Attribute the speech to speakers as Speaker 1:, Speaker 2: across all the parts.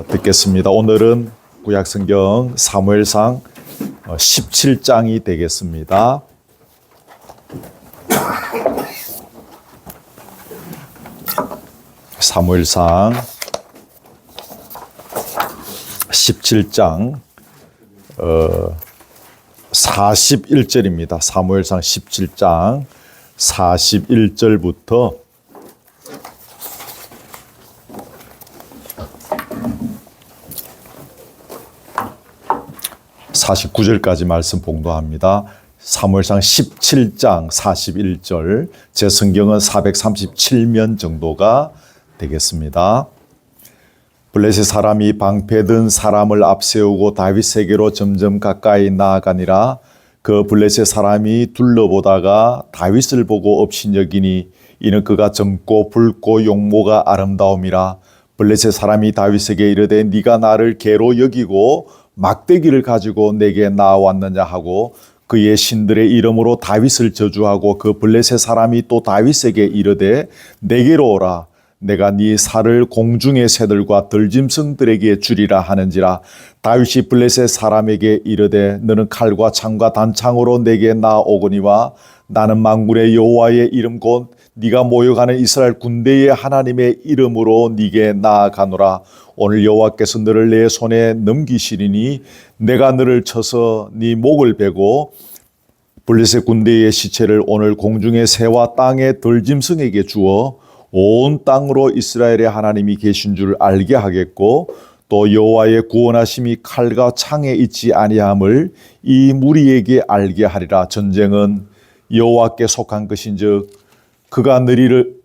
Speaker 1: 듣겠습니다. 오늘은 구약성경 사무엘상 17장이 되겠습니다. 사무엘상 17장 41절입니다. 사무엘상 17장 41절부터 49절까지 말씀 봉독합니다. 사무엘상 17장 41절, 제 성경은 437면 정도가 되겠습니다. 블레셋 사람이 방패든 사람을 앞세우고 다윗에게로 점점 가까이 나아가니라. 그 블레셋 사람이 둘러보다가 다윗을 보고 업신여기니 이는 그가 젊고 붉고 용모가 아름다움이라. 블레셋 사람이 다윗에게 이르되 네가 나를 개로 여기고 막대기를 가지고 내게 나왔느냐 하고 그의 신들의 이름으로 다윗을 저주하고 그 블레셋 사람이 또 다윗에게 이르되 내게로 오라. 내가 네 살을 공중의 새들과 들짐승들에게 주리라 하는지라. 다윗이 블레셋 사람에게 이르되 너는 칼과 창과 단창으로 내게 나오거니와 나는 만군의 여호와의 이름 곧 네가 모여가는 이스라엘 군대의 하나님의 이름으로 네게 나아가노라. 오늘 여호와께서 너를 내 손에 넘기시리니 내가 너를 쳐서 네 목을 베고 블레셋 군대의 시체를 오늘 공중의 새와 땅의 들짐승에게 주어 온 땅으로 이스라엘의 하나님이 계신 줄 알게 하겠고 또 여호와의 구원하심이 칼과 창에 있지 아니함을 이 무리에게 알게 하리라. 전쟁은 여호와께 속한 것인즉 그가 너희를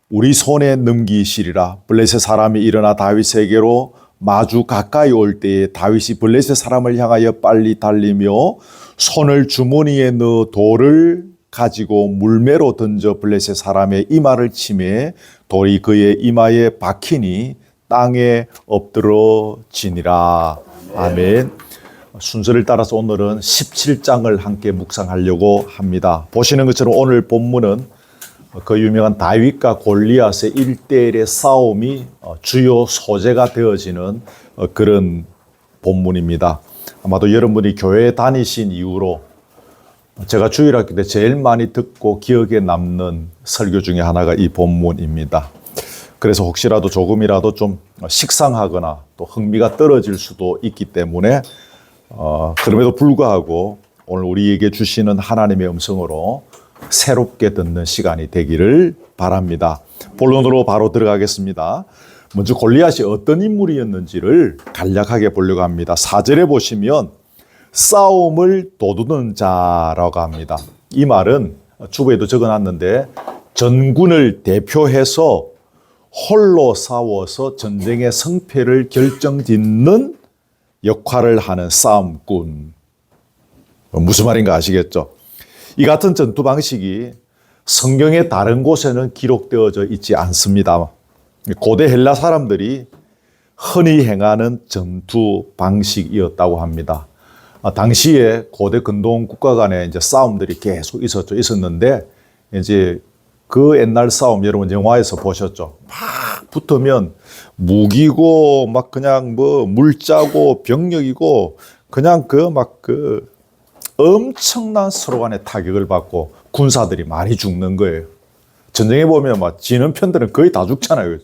Speaker 1: 우리 손에 넘기시리라. 블레셋 사람이 일어나 다윗에게로 마주 가까이 올 때에 다윗이 블레셋 사람을 향하여 빨리 달리며 손을 주머니에 넣어 돌을 가지고 물매로 던져 블레셋 사람의 이마를 치매 돌이 그의 이마에 박히니 땅에 엎드러지니라. 아멘. 순서를 따라서 오늘은 17장을 함께 묵상하려고 합니다. 보시는 것처럼 오늘 본문은 그 유명한 다윗과 골리앗의 1대1의 싸움이 주요 소재가 되어지는 그런 본문입니다. 아마도 여러분이 교회에 다니신 이후로 제가 주일학교 때 제일 많이 듣고 기억에 남는 설교 중에 하나가 이 본문입니다. 그래서 혹시라도 조금이라도 좀 식상하거나 또 흥미가 떨어질 수도 있기 때문에 그럼에도 불구하고 오늘 우리에게 주시는 하나님의 음성으로 새롭게 듣는 시간이 되기를 바랍니다. 본론으로 바로 들어가겠습니다. 먼저 골리앗이 어떤 인물이었는지를 간략하게 보려고 합니다. 4절에 보시면 싸움을 도두는 자라고 합니다. 이 말은 주부에도 적어놨는데 전군을 대표해서 홀로 싸워서 전쟁의 승패를 결정짓는 역할을 하는 싸움꾼. 무슨 말인가 아시겠죠? 이 같은 전투 방식이 성경의 다른 곳에는 기록되어져 있지 않습니다. 고대 헬라 사람들이 흔히 행하는 전투 방식이었다고 합니다. 당시에 고대 근동 국가 간의 이제 싸움들이 계속 있었는데 이제 그 옛날 싸움 여러분 영화에서 보셨죠? 막 붙으면 무기고 막 그냥 뭐 물자고 병력이고 그냥 그 엄청난 서로 간의 타격을 받고 군사들이 많이 죽는 거예요. 전쟁에 보면 막 지는 편들은 거의 다 죽잖아요.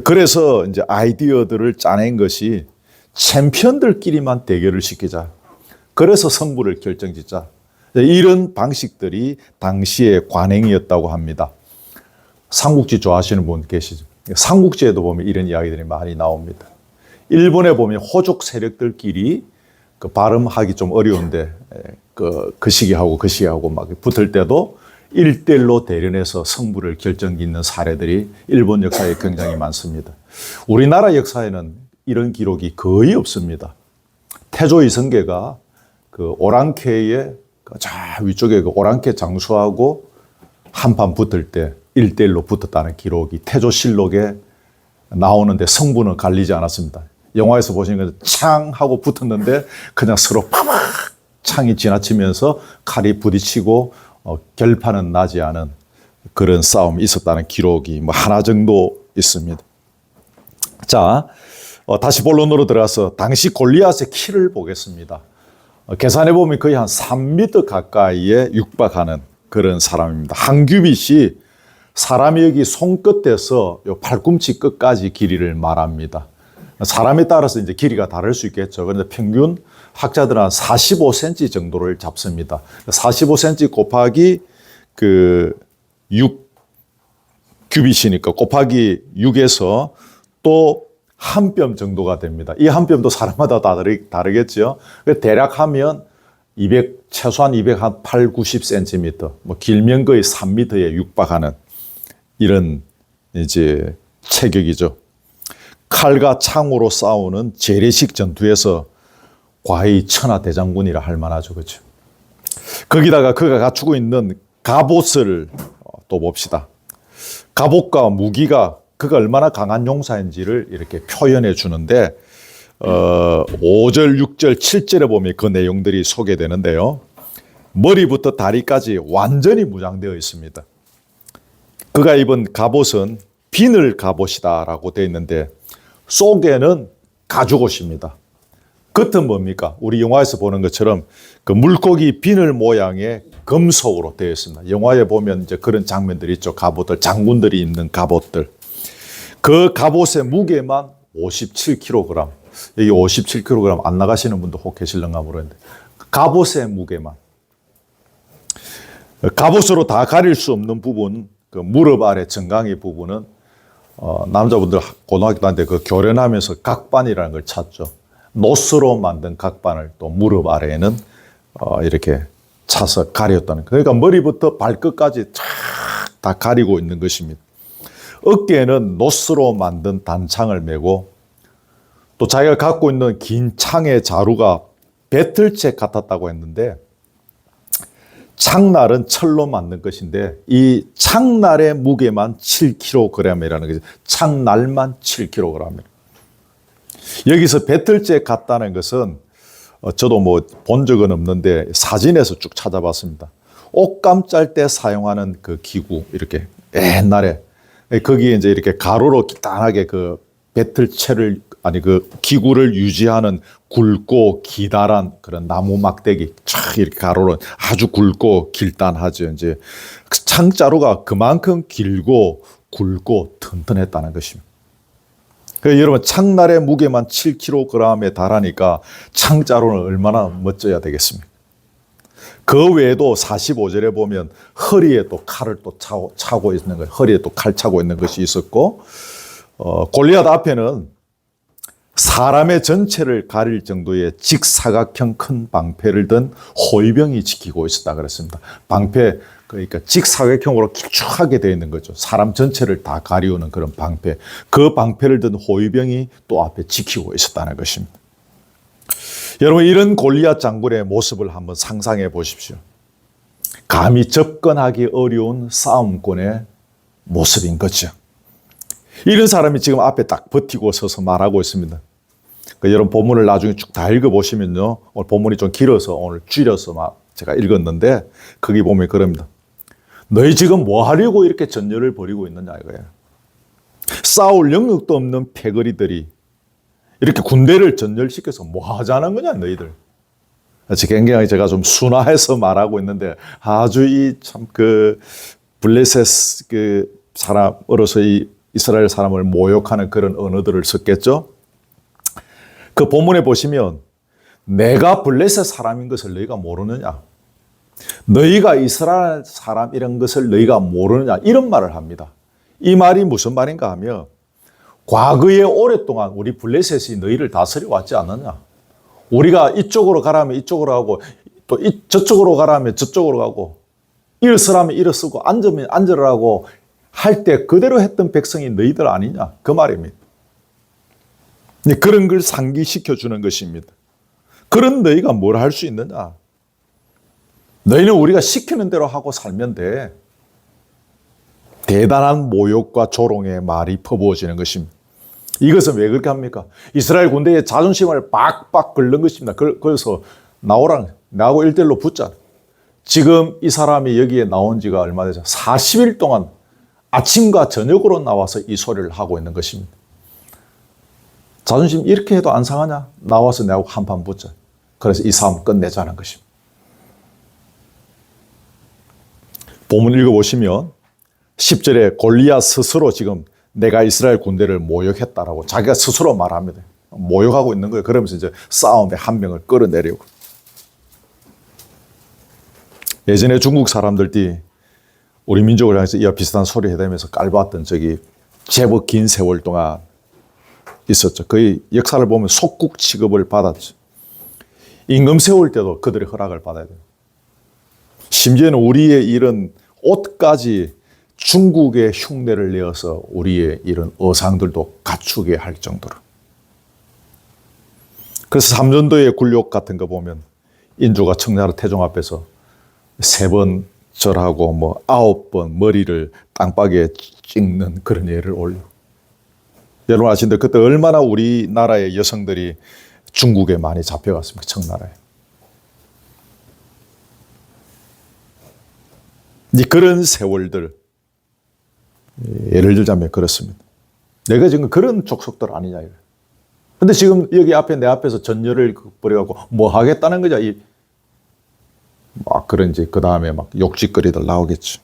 Speaker 1: 그래서 이제 아이디어들을 짜낸 것이 챔피언들끼리만 대결을 시키자. 그래서 승부를 결정짓자. 이런 방식들이 당시의 관행이었다고 합니다. 삼국지 좋아하시는 분 계시죠? 삼국지에도 보면 이런 이야기들이 많이 나옵니다. 일본에 보면 호족 세력들끼리 그 발음하기 좀 어려운데 그 시기하고 그 시기하고 막 붙을 때도 1대1로 대련해서 승부를 결정짓는 사례들이 일본 역사에 굉장히 많습니다. 우리나라 역사에는 이런 기록이 거의 없습니다. 태조 이성계가 그 오랑캐의 저 위쪽에 그 오랑캐 장수하고 한판 붙을 때 1대1로 붙었다는 기록이 태조실록에 나오는데 성부는 갈리지 않았습니다. 영화에서 보시는 것은 창 하고 붙었는데 그냥 서로 파박 창이 지나치면서 칼이 부딪히고 결판은 나지 않은 그런 싸움이 있었다는 기록이 뭐 하나 정도 있습니다. 자, 다시 본론으로 들어가서 당시 골리앗의 키를 보겠습니다. 계산해 보면 거의 한 3m 가까이에 육박하는 그런 사람입니다. 한 규빗이 사람이 여기 손끝에서 요 팔꿈치 끝까지 길이를 말합니다. 사람에 따라서 이제 길이가 다를 수 있겠죠. 그런데 평균 학자들은 한 45cm 정도를 잡습니다. 45cm 곱하기 그 6 규빗이니까 곱하기 6에서 또 한 뼘 정도가 됩니다. 이 한 뼘도 사람마다 다르겠죠. 대략 하면 최소한 208, 90cm, 뭐 길면 거의 3m에 육박하는 이런 이제 체격이죠. 칼과 창으로 싸우는 재래식 전투에서 과히 천하대장군이라 할 만하죠. 그렇죠? 거기다가 그가 갖추고 있는 갑옷을 또 봅시다. 갑옷과 무기가 그가 얼마나 강한 용사인지를 이렇게 표현해 주는데 5절, 6절, 7절에 보면 그 내용들이 소개되는데요. 머리부터 다리까지 완전히 무장되어 있습니다. 그가 입은 갑옷은 비늘 갑옷이다라고 되어 있는데 속에는 가죽옷입니다. 겉은 뭡니까? 우리 영화에서 보는 것처럼 그 물고기 비늘 모양의 금속으로 되어 있습니다. 영화에 보면 이제 그런 장면들이 있죠. 갑옷들, 장군들이 입는 갑옷들. 그 갑옷의 무게만 57kg. 여기 57kg 안 나가시는 분도 혹 계실런가 모르겠는데 갑옷의 무게만. 갑옷으로 다 가릴 수 없는 부분, 그 무릎 아래 정강이 부분은 남자분들 고등학교 다닐 때 그 교련하면서 각반이라는 걸 찾죠. 노스로 만든 각반을 또 무릎 아래에는 이렇게 차서 가렸다는. 그러니까 머리부터 발끝까지 다 가리고 있는 것입니다. 어깨에는 노스로 만든 단창을 메고 또 자기가 갖고 있는 긴 창의 자루가 배틀책 같았다고 했는데 창날은 철로 만든 것인데 이 창날의 무게만 7kg이라는 거죠. 창날만 7kg. 여기서 배틀책 같다는 것은 저도 뭐 본 적은 없는데 사진에서 쭉 찾아봤습니다. 옷감 짤 때 사용하는 그 기구 이렇게 옛날에 거기에 이제 이렇게 가로로 길단하게 그 배틀채를 그 기구를 유지하는 굵고 기다란 그런 나무 막대기 쫙 이렇게 가로로 아주 굵고 길단하죠. 이제 창자루가 그만큼 길고 굵고 튼튼했다는 것입니다. 그러니까 여러분 창날의 무게만 7kg에 달하니까 창자루는 얼마나 멋져야 되겠습니까? 그 외에도 45절에 보면 허리에 또 칼을 또 차고 있는 거, 허리에 또 칼 차고 있는 것이 있었고, 골리앗 앞에는 사람의 전체를 가릴 정도의 직사각형 큰 방패를 든 호위병이 지키고 있었다 그랬습니다. 방패, 그러니까 직사각형으로 길쭉하게 되어 있는 거죠. 사람 전체를 다 가리우는 그런 방패. 그 방패를 든 호위병이 또 앞에 지키고 있었다는 것입니다. 여러분 이런 골리앗 장군의 모습을 한번 상상해 보십시오. 감히 접근하기 어려운 싸움꾼의 모습인 거죠. 이런 사람이 지금 앞에 딱 버티고 서서 말하고 있습니다. 여러분 본문을 나중에 쭉 다 읽어보시면요. 오늘 본문이 좀 길어서 오늘 줄여서 제가 읽었는데 거기 보면 그럽니다. 너희 지금 뭐 하려고 이렇게 전열을 벌이고 있느냐 이거예요. 싸울 영역도 없는 패거리들이 이렇게 군대를 전열시켜서 뭐 하자는 거냐 너희들. 굉장히 제가 좀 순화해서 말하고 있는데 아주 이 참 그 블레셋 그 사람으로서 이 이스라엘 사람을 모욕하는 그런 언어들을 썼겠죠. 그 본문에 보시면 내가 블레셋 사람인 것을 너희가 모르느냐. 너희가 이스라엘 사람이란 것을 너희가 모르느냐. 이런 말을 합니다. 이 말이 무슨 말인가 하면 과거에 오랫동안 우리 블레셋이 너희를 다스려 왔지 않느냐. 우리가 이쪽으로 가라면 이쪽으로 가고 또 저쪽으로 가라면 저쪽으로 가고 일서라면 일어서고 앉으면 앉으라고 할 때 그대로 했던 백성이 너희들 아니냐. 그 말입니다. 그런 걸 상기시켜 주는 것입니다. 그런 너희가 뭘 할 수 있느냐. 너희는 우리가 시키는 대로 하고 살면 돼. 대단한 모욕과 조롱의 말이 퍼부어지는 것입니다. 이것은 왜 그렇게 합니까? 이스라엘 군대의 자존심을 빡빡 긁는 것입니다. 그래서 나오고 1대1로 붙자. 지금 이 사람이 여기에 나온 지가 얼마 되죠? 40일 동안 아침과 저녁으로 나와서 이 소리를 하고 있는 것입니다. 자존심 이렇게 해도 안 상하냐? 나와서 내하고 한판 붙자. 그래서 이 싸움 끝내자는 것입니다. 본문 읽어보시면 10절에 골리앗 스스로 지금 내가 이스라엘 군대를 모욕했다라고 자기가 스스로 말합니다. 모욕하고 있는 거예요. 그러면서 이제 싸움에 한 명을 끌어내려고. 예전에 중국 사람들이 우리 민족을 향해서 이와 비슷한 소리 해대면서 깔봤던 적이 제법 긴 세월 동안 있었죠. 거의 역사를 보면 속국 취급을 받았죠. 임금 세울 때도 그들의 허락을 받아야 돼요. 심지어는 우리의 이런 옷까지 중국의 흉내를 내어서 우리의 이런 의상들도 갖추게 할 정도로. 그래서 삼전도의 굴욕 같은 거 보면 인조가 청나라 태종 앞에서 3번 절하고 9번 머리를 땅바닥에 찍는 그런 예를 올려. 여러분 아시는데 그때 얼마나 우리나라의 여성들이 중국에 많이 잡혀갔습니까? 청나라에. 그런 세월들, 예를 들자면 그렇습니다. 내가 지금 그런 족속들 아니냐. 근데 지금 여기 앞에 내 앞에서 전열을 버려갖고 뭐 하겠다는 거죠. 그런 이제 그 다음에 욕짓거리들 나오겠죠.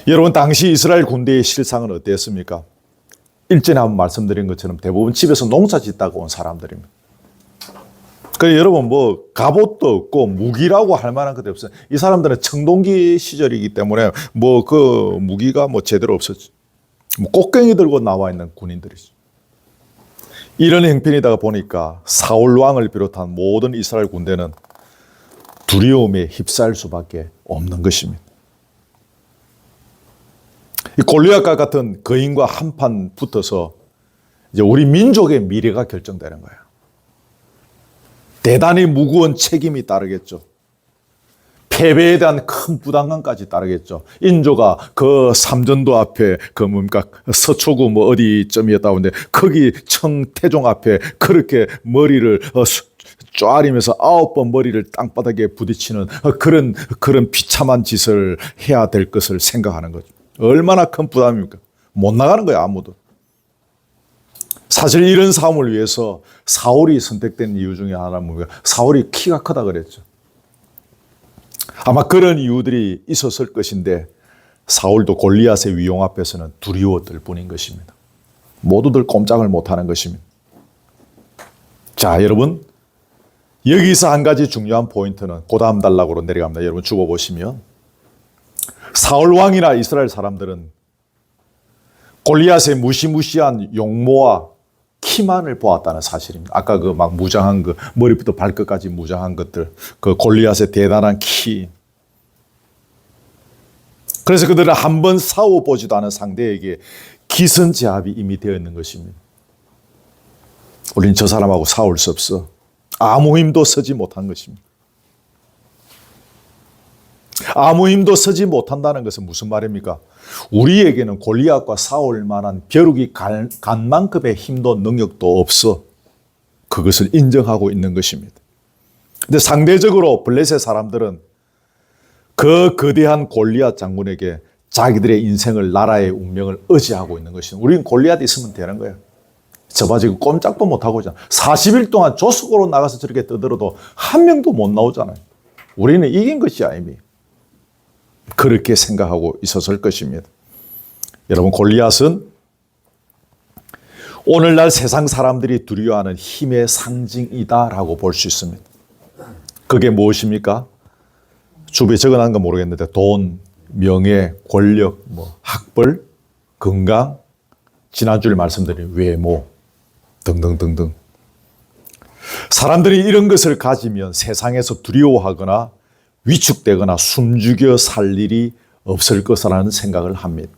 Speaker 1: 여러분 당시 이스라엘 군대의 실상은 어땠습니까? 일전에 한번 말씀드린 것처럼 대부분 집에서 농사 짓다가 온 사람들입니다. 그래서 여러분 갑옷도 없고 무기라고 할 만한 것도 없어요. 이 사람들은 청동기 시절이기 때문에 그 무기가 제대로 없었지. 꽃갱이 들고 나와 있는 군인들이죠. 이런 형편이다가 보니까 사울 왕을 비롯한 모든 이스라엘 군대는 두려움에 휩싸일 수밖에 없는 것입니다. 이 골리앗과 같은 거인과 한판 붙어서 이제 우리 민족의 미래가 결정되는 거예요. 대단히 무거운 책임이 따르겠죠. 패배에 대한 큰 부담감까지 따르겠죠. 인조가 그 삼전도 앞에 서초구 어디쯤이었다 하는데 거기 청태종 앞에 그렇게 머리를 쪼아리면서 9번 머리를 땅바닥에 부딪히는 그런 비참한 짓을 해야 될 것을 생각하는 거죠. 얼마나 큰 부담입니까? 못 나가는 거예요, 아무도. 사실 이런 싸움을 위해서 사울이 선택된 이유 중에 하나는 뭡니까? 사울이 키가 크다 그랬죠. 아마 그런 이유들이 있었을 것인데 사울도 골리앗의 위용 앞에서는 두려웠을 뿐인 것입니다. 모두들 꼼짝을 못하는 것입니다. 자, 여러분 여기서 한 가지 중요한 포인트는 그 다음 단락으로 내려갑니다. 여러분 주보 보시면 사울 왕이나 이스라엘 사람들은 골리앗의 무시무시한 용모와 키만을 보았다는 사실입니다. 아까 무장한 머리부터 발끝까지 무장한 것들, 그 골리앗의 대단한 키. 그래서 그들은 한 번 싸워보지도 않은 상대에게 기선제압이 이미 되어 있는 것입니다. 우린 저 사람하고 싸울 수 없어. 아무 힘도 쓰지 못한 것입니다. 아무 힘도 쓰지 못한다는 것은 무슨 말입니까? 우리에게는 골리앗과 싸울 만한 벼룩이 간 만큼의 힘도 능력도 없어. 그것을 인정하고 있는 것입니다. 근데 상대적으로 블레셋 사람들은 그 거대한 골리앗 장군에게 자기들의 인생을, 나라의 운명을 의지하고 있는 것입니다. 우리는 골리앗이 있으면 되는 거예요. 저봐 지금 꼼짝도 못하고 있잖아. 40일 동안 조수고로 나가서 저렇게 떠들어도 한 명도 못 나오잖아요. 우리는 이긴 것이야 이미. 그렇게 생각하고 있었을 것입니다. 여러분 골리앗은 오늘날 세상 사람들이 두려워하는 힘의 상징이다라고 볼 수 있습니다. 그게 무엇입니까? 주부에 적어놓은 거 모르겠는데 돈, 명예, 권력, 학벌, 건강, 지난주에 말씀드린 외모 등등등등. 사람들이 이런 것을 가지면 세상에서 두려워하거나 위축되거나 숨죽여 살 일이 없을 것이라는 생각을 합니다.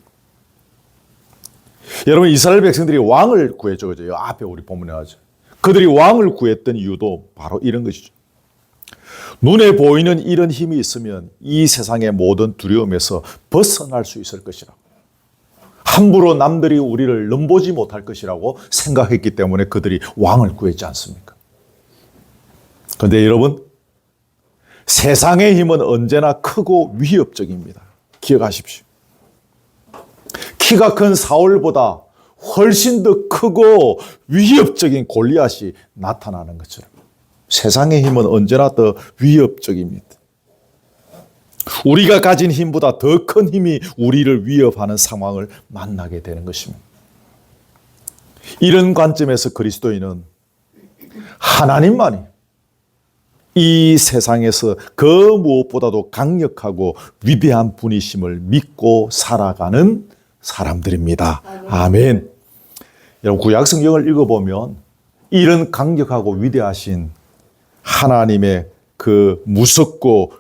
Speaker 1: 여러분 이스라엘 백성들이 왕을 구했죠. 그죠? 앞에 우리 본문에 나오죠. 그들이 왕을 구했던 이유도 바로 이런 것이죠. 눈에 보이는 이런 힘이 있으면 이 세상의 모든 두려움에서 벗어날 수 있을 것이라고. 함부로 남들이 우리를 넘보지 못할 것이라고 생각했기 때문에 그들이 왕을 구했지 않습니까? 그런데 여러분 세상의 힘은 언제나 크고 위협적입니다. 기억하십시오. 키가 큰 사울보다 훨씬 더 크고 위협적인 골리앗이 나타나는 것처럼 세상의 힘은 언제나 더 위협적입니다. 우리가 가진 힘보다 더 큰 힘이 우리를 위협하는 상황을 만나게 되는 것입니다. 이런 관점에서 그리스도인은 하나님만이 이 세상에서 그 무엇보다도 강력하고 위대한 분이심을 믿고 살아가는 사람들입니다. 아멘. 여러분, 구약 성경을 읽어보면 이런 강력하고 위대하신 하나님의 그 무섭고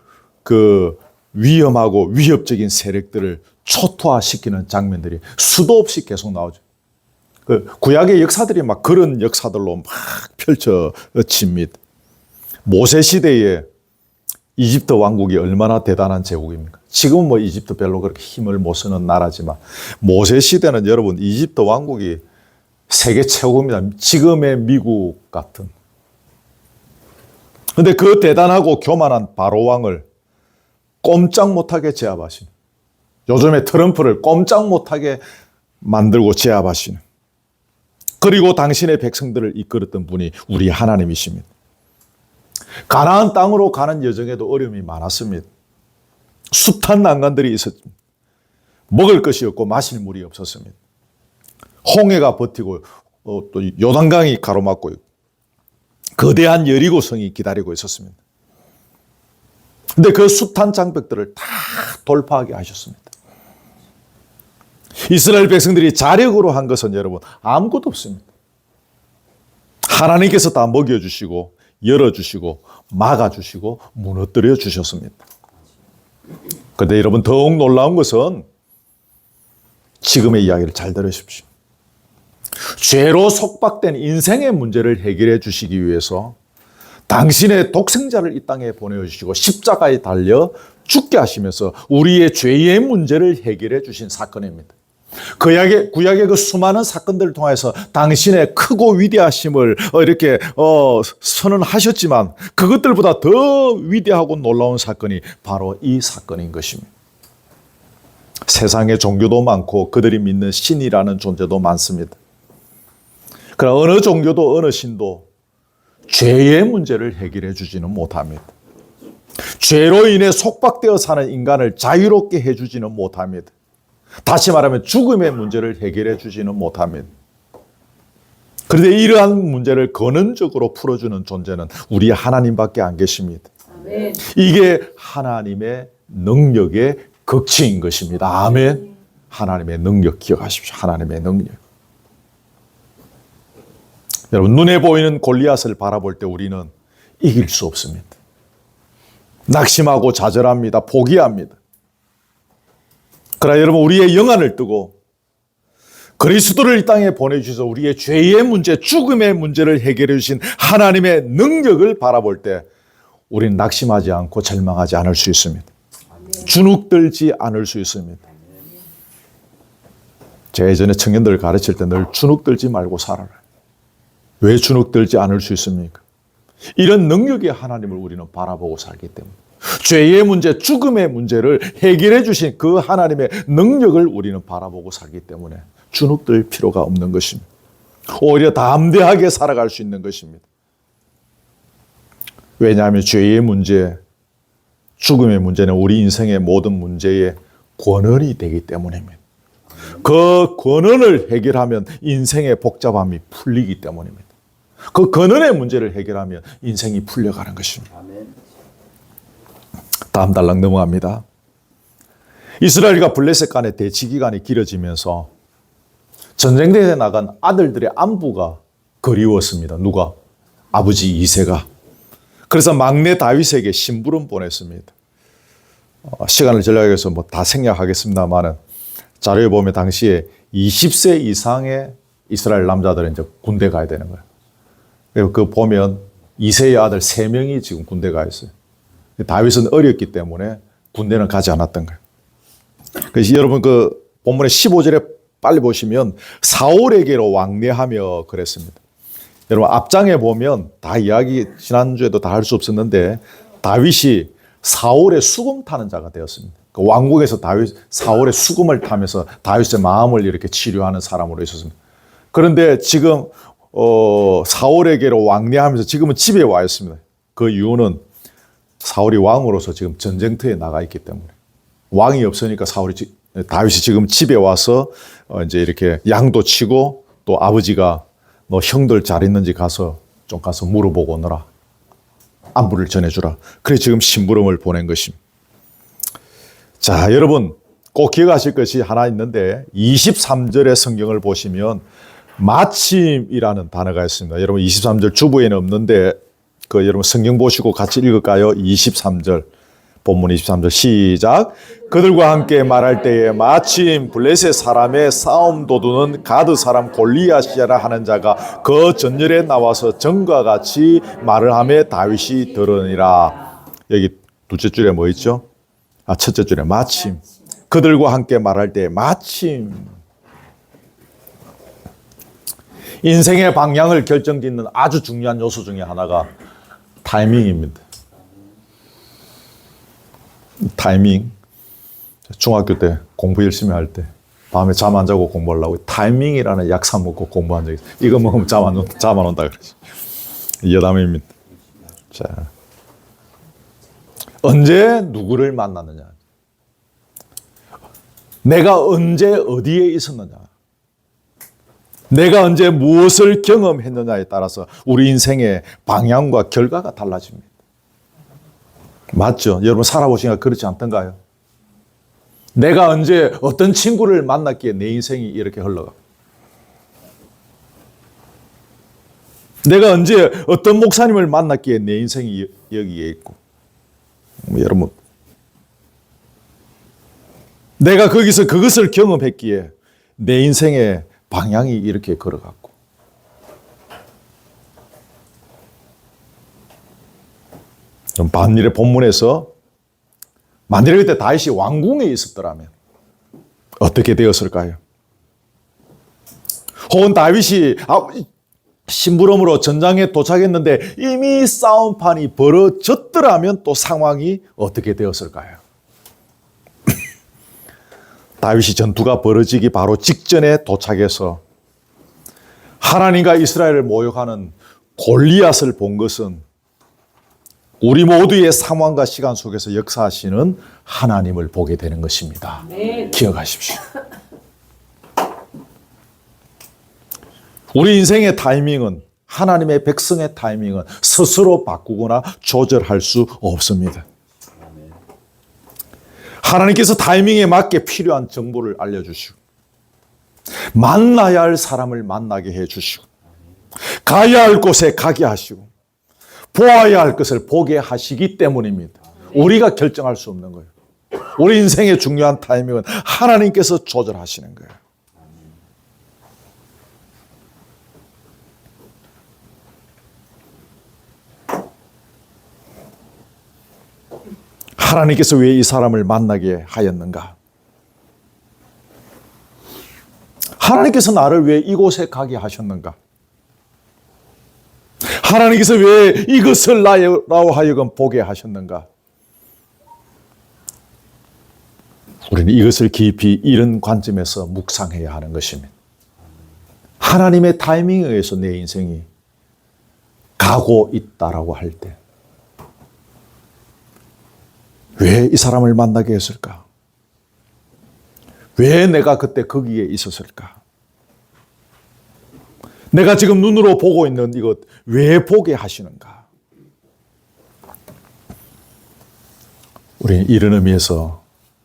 Speaker 1: 그 위험하고 위협적인 세력들을 초토화시키는 장면들이 수도 없이 계속 나오죠. 그 구약의 역사들이 막 그런 역사들로 막 펼쳐집니다. 모세 시대에 이집트 왕국이 얼마나 대단한 제국입니까? 지금은 뭐 이집트 별로 그렇게 힘을 못 쓰는 나라지만 모세 시대는 여러분 이집트 왕국이 세계 최고입니다. 지금의 미국 같은. 그런데 그 대단하고 교만한 바로 왕을 꼼짝 못하게 제압하시는, 요즘에 트럼프를 꼼짝 못하게 만들고 제압하시는, 그리고 당신의 백성들을 이끌었던 분이 우리 하나님이십니다. 가나안 땅으로 가는 여정에도 어려움이 많았습니다. 숱한 난관들이 있었습니다. 먹을 것이 없고 마실 물이 없었습니다. 홍해가 버티고 또 요단강이 가로막고 거대한 여리고성이 기다리고 있었습니다. 근데 그 숱한 장벽들을 다 돌파하게 하셨습니다. 이스라엘 백성들이 자력으로 한 것은 여러분 아무것도 없습니다. 하나님께서 다 먹여주시고 열어주시고 막아주시고 무너뜨려 주셨습니다. 그런데 여러분 더욱 놀라운 것은 지금의 이야기를 잘 들으십시오. 죄로 속박된 인생의 문제를 해결해 주시기 위해서 당신의 독생자를 이 땅에 보내주시고 십자가에 달려 죽게 하시면서 우리의 죄의 문제를 해결해 주신 사건입니다. 구약의 그 수많은 사건들을 통해서 당신의 크고 위대하심을 이렇게 선언하셨지만 그것들보다 더 위대하고 놀라운 사건이 바로 이 사건인 것입니다. 세상에 종교도 많고 그들이 믿는 신이라는 존재도 많습니다. 그러나 어느 종교도 어느 신도 죄의 문제를 해결해 주지는 못합니다. 죄로 인해 속박되어 사는 인간을 자유롭게 해주지는 못합니다. 다시 말하면 죽음의 문제를 해결해 주지는 못합니다. 그런데 이러한 문제를 근원적으로 풀어주는 존재는 우리 하나님밖에 안 계십니다. 아멘. 이게 하나님의 능력의 극치인 것입니다. 아멘. 하나님의 능력 기억하십시오. 하나님의 능력. 여러분, 눈에 보이는 골리앗을 바라볼 때 우리는 이길 수 없습니다. 낙심하고 좌절합니다. 포기합니다. 그러나 여러분, 우리의 영안을 뜨고 그리스도를 이 땅에 보내주셔서 우리의 죄의 문제, 죽음의 문제를 해결해 주신 하나님의 능력을 바라볼 때 우리는 낙심하지 않고 절망하지 않을 수 있습니다. 주눅들지 않을 수 있습니다. 제가 예전에 청년들을 가르칠 때 늘 주눅들지 말고 살아라. 왜 주눅들지 않을 수 있습니까? 이런 능력의 하나님을 우리는 바라보고 살기 때문에, 죄의 문제, 죽음의 문제를 해결해 주신 그 하나님의 능력을 우리는 바라보고 살기 때문에 주눅들 필요가 없는 것입니다. 오히려 담대하게 살아갈 수 있는 것입니다. 왜냐하면 죄의 문제, 죽음의 문제는 우리 인생의 모든 문제의 권한이 되기 때문입니다. 그 권한을 해결하면 인생의 복잡함이 풀리기 때문입니다. 그 근원의 문제를 해결하면 인생이 풀려가는 것입니다. 다음 단락 넘어갑니다. 이스라엘과 블레셋 간의 대치 기간이 길어지면서 전쟁터에 나간 아들들의 안부가 그리웠습니다. 누가? 아버지 이새가. 그래서 막내 다윗에게 심부름 보냈습니다. 시간을 전략해서 뭐 다 생략하겠습니다만은 자료에 보면 당시에 20세 이상의 이스라엘 남자들은 이제 군대 가야 되는 거예요. 그리고 그 보면 이새의 아들 3명이 지금 군대 가 있어요. 다윗은 어렸기 때문에 군대는 가지 않았던 거예요. 그래서 여러분 그 본문의 15절에 빨리 보시면 사울에게로 왕래하며 그랬습니다. 여러분 앞장에 보면 다 이야기 지난주에도 다 할 수 없었는데 다윗이 사울의 수금 타는 자가 되었습니다. 그 왕궁에서 사울의 수금을 타면서 다윗의 마음을 이렇게 치료하는 사람으로 있었습니다. 그런데 지금 사울에게로 왕래하면서 지금은 집에 와 있습니다. 그 이유는 사울이 왕으로서 지금 전쟁터에 나가 있기 때문에, 왕이 없으니까 다윗이 지금 집에 와서 이제 이렇게 양도 치고, 또 아버지가 너 형들 잘 있는지 가서 물어보고 오너라. 안부를 전해주라. 그래 지금 심부름을 보낸 것입니다. 자, 여러분 꼭 기억하실 것이 하나 있는데 23절의 성경을 보시면 마침이라는 단어가 있습니다. 여러분 23절 주부에는 없는데 여러분 성경 보시고 같이 읽을까요? 23절 본문 23절 시작. 그들과 함께 말할 때에 마침 블레셋 사람의 싸움 도두는 가드 사람 골리앗이라 하는 자가 그 전열에 나와서 전과 같이 말을 하며 다윗이 들으니라. 여기 둘째 줄에 뭐 있죠? 첫째 줄에 마침. 그들과 함께 말할 때에 마침. 인생의 방향을 결정짓는 아주 중요한 요소 중에 하나가 타이밍입니다. 타이밍. 중학교 때 공부 열심히 할 때 밤에 잠 안 자고 공부하려고 타이밍이라는 약사 먹고 공부한 적이 있어요. 이거 먹으면 잠 안 온다 그러지. 여담입니다. 자, 언제 누구를 만났느냐, 내가 언제 어디에 있었느냐, 내가 언제 무엇을 경험했느냐에 따라서 우리 인생의 방향과 결과가 달라집니다. 맞죠? 여러분 살아보시니까 그렇지 않던가요? 내가 언제 어떤 친구를 만났기에 내 인생이 이렇게 흘러가? 내가 언제 어떤 목사님을 만났기에 내 인생이 여기에 있고? 여러분, 내가 거기서 그것을 경험했기에 내 인생의 방향이 이렇게 걸어갔고. 반일의 본문에서 만일에 그때 다윗이 왕궁에 있었더라면 어떻게 되었을까요? 혹은 다윗이 심부름으로 전장에 도착했는데 이미 싸움판이 벌어졌더라면 또 상황이 어떻게 되었을까요? 다윗이 전투가 벌어지기 바로 직전에 도착해서 하나님과 이스라엘을 모욕하는 골리앗을 본 것은 우리 모두의 상황과 시간 속에서 역사하시는 하나님을 보게 되는 것입니다. 네. 기억하십시오. 우리 인생의 타이밍은, 하나님의 백성의 타이밍은 스스로 바꾸거나 조절할 수 없습니다. 하나님께서 타이밍에 맞게 필요한 정보를 알려주시고, 만나야 할 사람을 만나게 해주시고, 가야 할 곳에 가게 하시고, 보아야 할 것을 보게 하시기 때문입니다. 우리가 결정할 수 없는 거예요. 우리 인생의 중요한 타이밍은 하나님께서 조절하시는 거예요. 하나님께서 왜 이 사람을 만나게 하였는가? 하나님께서 나를 왜 이곳에 가게 하셨는가? 하나님께서 왜 이것을 나로 하여금 보게 하셨는가? 우리는 이것을 깊이 이런 관점에서 묵상해야 하는 것입니다. 하나님의 타이밍에 의해서 내 인생이 가고 있다라고 할 때, 왜 이 사람을 만나게 했을까? 왜 내가 그때 거기에 있었을까? 내가 지금 눈으로 보고 있는 이것 왜 보게 하시는가? 우리는 이런 의미에서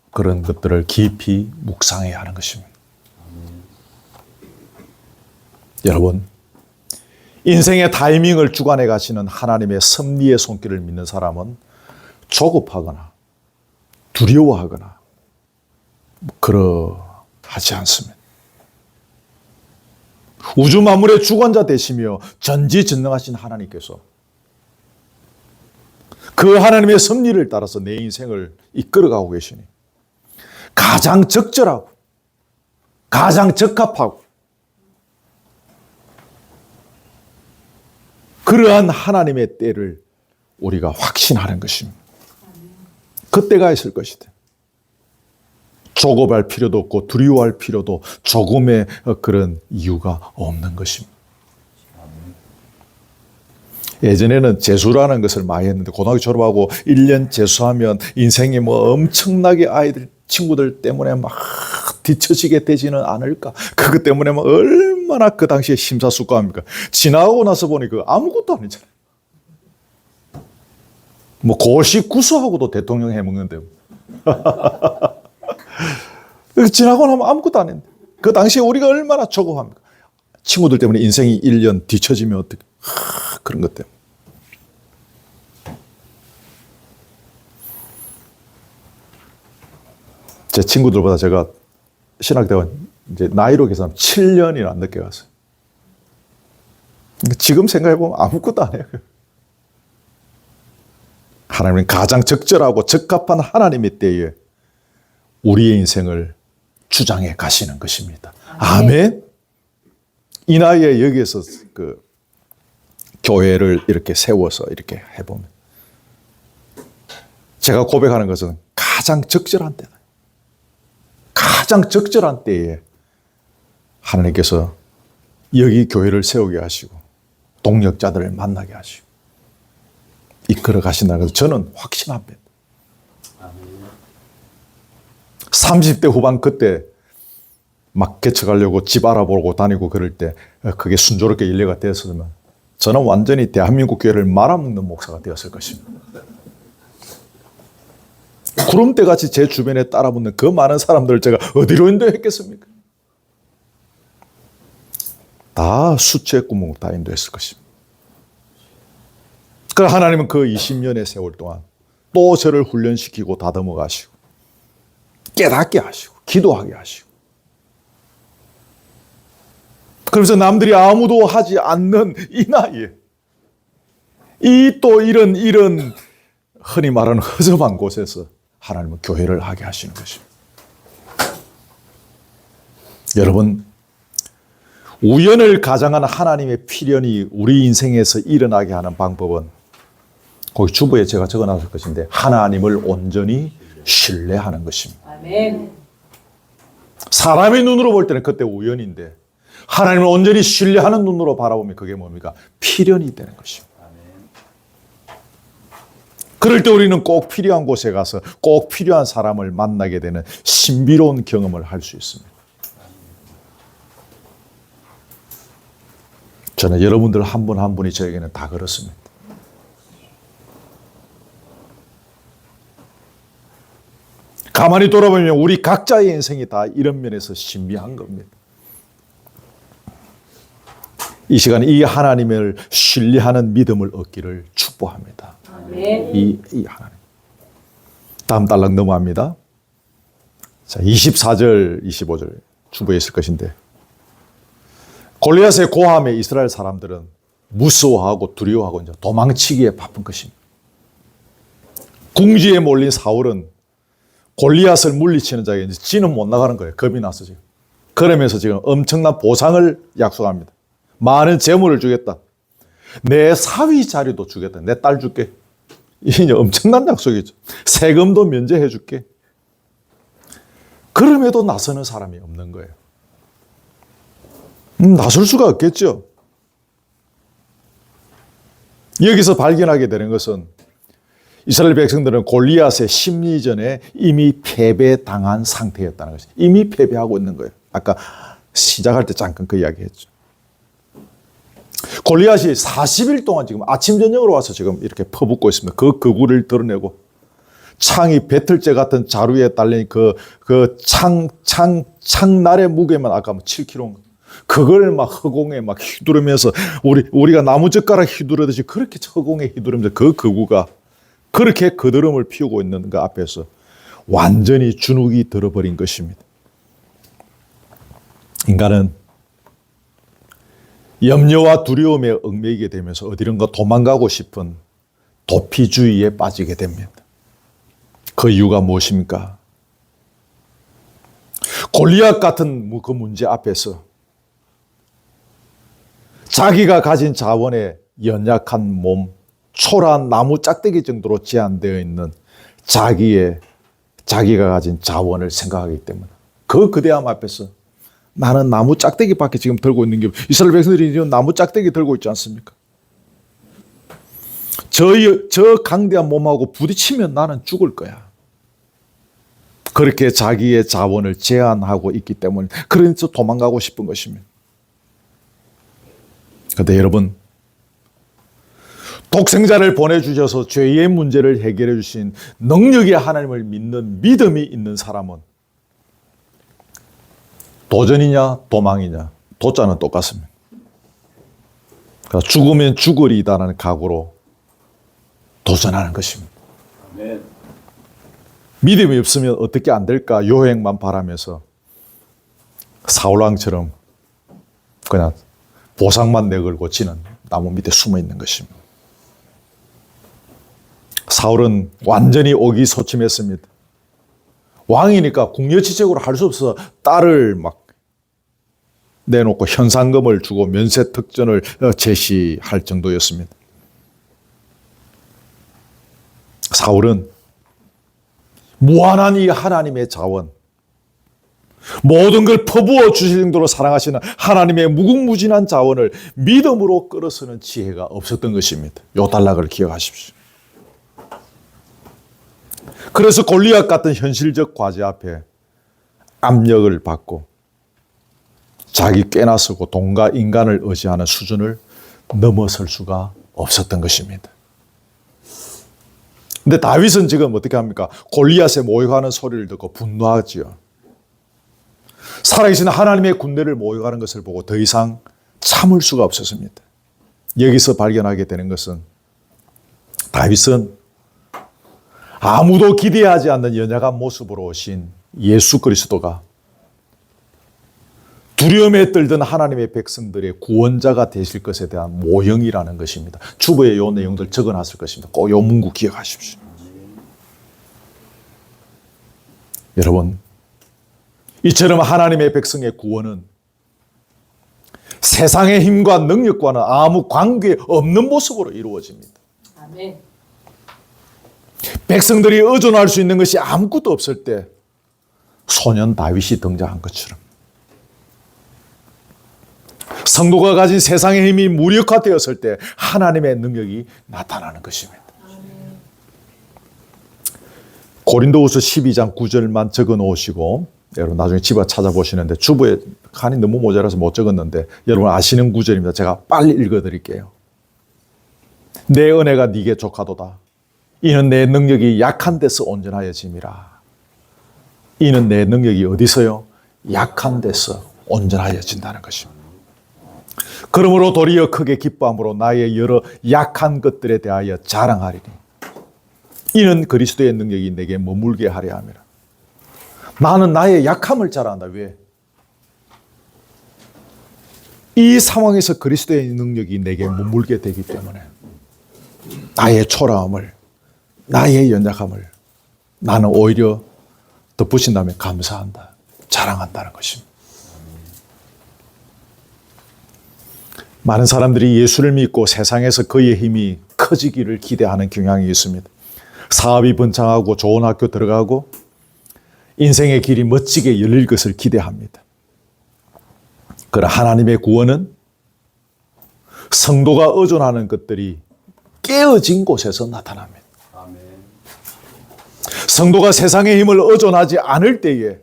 Speaker 1: 그런 것들을 깊이 묵상해야 하는 것입니다. 여러분, 인생의 타이밍을 주관해 가시는 하나님의 섭리의 손길을 믿는 사람은 조급하거나 두려워하거나 그러하지 않습니다. 우주 만물의 주관자 되시며 전지전능하신 하나님께서 그 하나님의 섭리를 따라서 내 인생을 이끌어가고 계시니 가장 적절하고 가장 적합하고 그러한 하나님의 때를 우리가 확신하는 것입니다. 그때가 있을 것이다. 조급할 필요도 없고 두려워할 필요도 조금의 그런 이유가 없는 것입니다. 예전에는 재수라는 것을 많이 했는데 고등학교 졸업하고 1년 재수하면 인생이 뭐 엄청나게 친구들 때문에 막 뒤처지게 되지는 않을까. 그것 때문에 막 얼마나 그 당시에 심사숙고합니까. 지나고 나서 보니 그 아무것도 아니잖아요. 뭐 고시 구수하고도 대통령 해먹는데. 지나고 나면 아무것도 안 했는데. 그 당시에 우리가 얼마나 조급합니까. 친구들 때문에 인생이 1년 뒤처지면 어떻게. 그런 것 때문에. 제 친구들보다 제가 신학대원 이제 나이로 계산하면 7년이나 늦게 갔어요. 지금 생각해보면 아무것도 안 해요. 하나님은 가장 적절하고 적합한 하나님의 때에 우리의 인생을 주장해 가시는 것입니다. 아멘. 이 나이에 여기에서 그 교회를 이렇게 세워서 이렇게 해보면 제가 고백하는 것은 가장 적절한 때다. 가장 적절한 때에 하나님께서 여기 교회를 세우게 하시고 동력자들을 만나게 하시고 이끌어 가신다는 것을 저는 확신합니다. 30대 후반 그때 막 개척하려고 집 알아보고 다니고 그럴 때 그게 순조롭게 인례가 되었으면 저는 완전히 대한민국 교회를 말아먹는 목사가 되었을 것입니다. 구름대같이 제 주변에 따라붙는 그 많은 사람들을 제가 어디로 인도했겠습니까? 다 수채 구멍 다 인도했을 것입니다. 그러나 하나님은 그 20년의 세월 동안 또 저를 훈련시키고 다듬어 가시고 깨닫게 하시고 기도하게 하시고 그러면서 남들이 아무도 하지 않는 이 나이에 이 또 이런 흔히 말하는 허접한 곳에서 하나님은 교회를 하게 하시는 것입니다. 여러분, 우연을 가장한 하나님의 필연이 우리 인생에서 일어나게 하는 방법은 거기 주부에 제가 적어놨을 것인데 하나님을 온전히 신뢰하는 것입니다.
Speaker 2: 아멘.
Speaker 1: 사람의 눈으로 볼 때는 그때 우연인데 하나님을 온전히 신뢰하는 눈으로 바라보면 그게 뭡니까? 필연이 되는 것입니다. 그럴 때 우리는 꼭 필요한 곳에 가서 꼭 필요한 사람을 만나게 되는 신비로운 경험을 할 수 있습니다. 저는 여러분들 한 분 한 분이 저에게는 다 그렇습니다. 가만히 돌아보면 우리 각자의 인생이 다 이런 면에서 신비한 겁니다. 이 시간에 이 하나님을 신뢰하는 믿음을 얻기를 축복합니다.
Speaker 2: 아멘.
Speaker 1: 이 하나님. 다음 달락 넘어갑니다. 자, 24절, 25절 주부에 있을 것인데 골리앗의 고함에 이스라엘 사람들은 무서워하고 두려워하고 이제 도망치기에 바쁜 것입니다. 궁지에 몰린 사울은 골리앗을 물리치는 자에게 이제 지는 못 나가는 거예요. 겁이 나서 지금. 그러면서 지금 엄청난 보상을 약속합니다. 많은 재물을 주겠다. 내 사위 자리도 주겠다. 내 딸 줄게. 이게 엄청난 약속이죠. 세금도 면제해 줄게. 그럼에도 나서는 사람이 없는 거예요. 나설 수가 없겠죠. 여기서 발견하게 되는 것은 이스라엘 백성들은 골리앗의 심리전에 이미 패배당한 상태였다는 것이죠. 이미 패배하고 있는 거예요. 아까 시작할 때 잠깐 그 이야기 했죠. 골리앗이 40일 동안 지금 아침 저녁으로 와서 지금 이렇게 퍼붓고 있습니다. 그 거구를 드러내고 창이 배틀째 같은 자루에 달린 그 창날의 무게만 아까 뭐 7kg 그걸 막 허공에 막 휘두르면서 우리가 나무젓가락 휘두르듯이 그렇게 허공에 휘두르면서 그 거구가 그렇게 그드름을 피우고 있는 그 앞에서 완전히 주눅이 들어버린 것입니다. 인간은 염려와 두려움에 얽매이게 되면서 어디론가 도망가고 싶은 도피주의에 빠지게 됩니다. 그 이유가 무엇입니까? 골리앗 같은 그 문제 앞에서 자기가 가진 자원에 연약한 몸, 초라한 나무 짝대기 정도로 제한되어 있는 자기가 가진 자원을 생각하기 때문에 그 거대함 앞에서 나는 나무 짝대기밖에 지금 들고 있는 게 이스라엘 백성들이 지금 나무 짝대기 들고 있지 않습니까? 저 강대한 몸하고 부딪히면 나는 죽을 거야. 그렇게 자기의 자원을 제한하고 있기 때문에 그래서 도망가고 싶은 것입니다. 그런데 여러분, 독생자를 보내주셔서 죄의 문제를 해결해 주신 능력의 하나님을 믿는 믿음이 있는 사람은 도전이냐 도망이냐 도자는 똑같습니다. 그러니까 죽으면 죽으리다라는 각오로 도전하는 것입니다.
Speaker 2: 아멘.
Speaker 1: 믿음이 없으면 어떻게 안 될까 요행만 바라면서 사울왕처럼 그냥 보상만 내걸고 지는 나무 밑에 숨어 있는 것입니다. 사울은 완전히 오기소침했습니다. 왕이니까 궁여지책으로 할 수 없어서 딸을 막 내놓고 현상금을 주고 면세특전을 제시할 정도였습니다. 사울은 무한한 이 하나님의 자원, 모든 걸 퍼부어 주실 정도로 사랑하시는 하나님의 무궁무진한 자원을 믿음으로 끌어서는 지혜가 없었던 것입니다. 요 단락을 기억하십시오. 그래서 골리앗 같은 현실적 과제 앞에 압력을 받고 자기 꾀나 쓰고 돈과 인간을 의지하는 수준을 넘어설 수가 없었던 것입니다. 근데 다윗은 지금 어떻게 합니까? 골리앗의 모욕하는 소리를 듣고 분노하지요. 살아계신 하나님의 군대를 모욕하는 것을 보고 더 이상 참을 수가 없었습니다. 여기서 발견하게 되는 것은 다윗은 아무도 기대하지 않는 연약한 모습으로 오신 예수 그리스도가 두려움에 떨던 하나님의 백성들의 구원자가 되실 것에 대한 모형이라는 것입니다. 주보에 이 내용들 적어놨을 것입니다. 꼭 이 문구 기억하십시오. 여러분, 이처럼 하나님의 백성의 구원은 세상의 힘과 능력과는 아무 관계 없는 모습으로 이루어집니다.
Speaker 3: 아멘.
Speaker 1: 백성들이 의존할 수 있는 것이 아무것도 없을 때 소년 다윗이 등장한 것처럼 성도가 가진 세상의 힘이 무력화되었을 때 하나님의 능력이 나타나는 것입니다. 고린도후서 12장 9절만 적어 놓으시고 여러분 나중에 집에 찾아보시는데 주부에 칸이 너무 모자라서 못 적었는데 여러분 아시는 구절입니다. 제가 빨리 읽어드릴게요. 내 은혜가 네게 족하도다. 이는 내 능력이 약한 데서 온전하여짐이라. 이는 내 능력이 어디서요? 약한 데서 온전하여진다는 것입니다. 그러므로 도리어 크게 기뻐함으로 나의 여러 약한 것들에 대하여 자랑하리니 이는 그리스도의 능력이 내게 머물게 하려 함이라. 나는 나의 약함을 자랑한다. 왜? 이 상황에서 그리스도의 능력이 내게 머물게 되기 때문에 나의 초라함을, 나의 연약함을 나는 오히려 덧붙인 다음에 감사한다, 자랑한다는 것입니다. 많은 사람들이 예수를 믿고 세상에서 그의 힘이 커지기를 기대하는 경향이 있습니다. 사업이 번창하고 좋은 학교 들어가고 인생의 길이 멋지게 열릴 것을 기대합니다. 그러나 하나님의 구원은 성도가 의존하는 것들이 깨어진 곳에서 나타납니다.
Speaker 2: 아멘.
Speaker 1: 성도가 세상의 힘을 의존하지 않을 때에